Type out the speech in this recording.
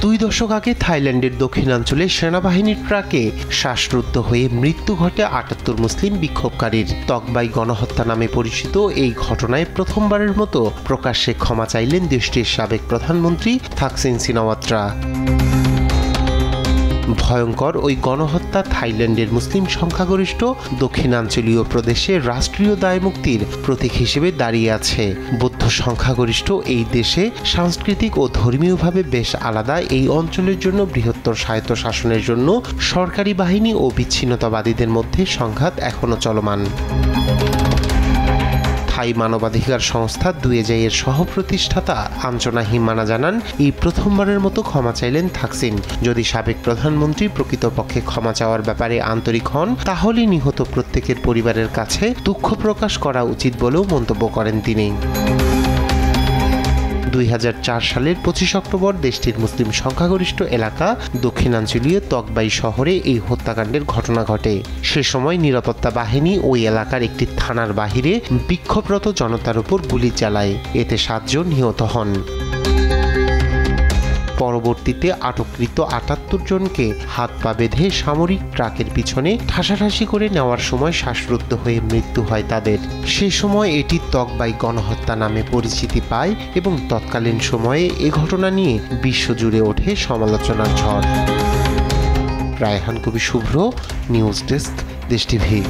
2 দশক আগে থাইল্যান্ডের দক্ষিণাঞ্চলে সেনাবাহিনীর ট্রাকে শ্বাসরুদ্ধ হয়ে মৃত্যু ঘটে 78 মুসলিম বিক্ষোভকারীর। তকবাই গণহত্যা নামে পরিচিত এই ঘটনায় প্রথমবারের মতো প্রকাশ্যে ক্ষমা চাইলেন দেশটির সাবেক প্রধানমন্ত্রী থাকসিন সিনাওয়াত্রা। ভয়ঙ্কর ওই গণহত্যা থাইল্যান্ডের মুসলিম সংখ্যাগরিষ্ঠ দক্ষিণাঞ্চলীয় প্রদেশে রাষ্ট্রীয় দায়মুক্তির প্রতীক হিসেবে দাঁড়িয়ে আছে। বৌদ্ধ সংখ্যাগরিষ্ঠ এই দেশে সাংস্কৃতিক ও ধর্মীয়ভাবে বেশ আলাদা এই অঞ্চলের জন্য বৃহত্তর স্বায়ত্তশাসনের জন্য সরকারি বাহিনী ও বিচ্ছিন্নতাবাদীদের মধ্যে সংঘাত এখনও চলমান। থাই মানবাধিকার সংস্থা দুয়েজাইয়ের সহপ্রতিষ্ঠাতা আঞ্জনা হিমানা জানান, এই প্রথমবারের মতো ক্ষমা চাইলেন থাকসিন। যদি সাবেক প্রধানমন্ত্রী প্রকৃতপক্ষে ক্ষমা চাওয়ার ব্যাপারে আন্তরিক হন, তাহলে নিহত প্রত্যেকের পরিবারের কাছে দুঃখ প্রকাশ করা উচিত বলেও মন্তব্য করেন তিনি। 2004 সালের 25 অক্টোবর দেশটির মুসলিম সংখ্যাগরিষ্ঠ এলাকা দক্ষিণাঞ্চলীয় তকবাই শহরে এই হত্যাকাণ্ডের ঘটনা ঘটে। সে সময় নিরাপত্তা বাহিনী ওই এলাকার একটি থানার বাহিরে বিক্ষোভরত জনতার উপর গুলি চালায়। এতে 7 জন নিহত হন। পরবর্তীতে আটককৃত 78 জনকে হাত পা বেঁধে সামরিক ট্রাকের পিছনে ঠাসাঠাসি করে নেওয়ার সময় শ্বাসরুদ্ধ হয়ে মৃত্যু হয় তাদের। সে সময় এটি তকবাই গণহত্যা নামে পরিচিতি পায় এবং তৎকালীন সময়ে এ ঘটনা নিয়ে বিশ্বজুড়ে ওঠে সমালোচনার ঝড়। রায়হান কবি শুভ্র, নিউজ ডেস্ক, দেশ টিভি।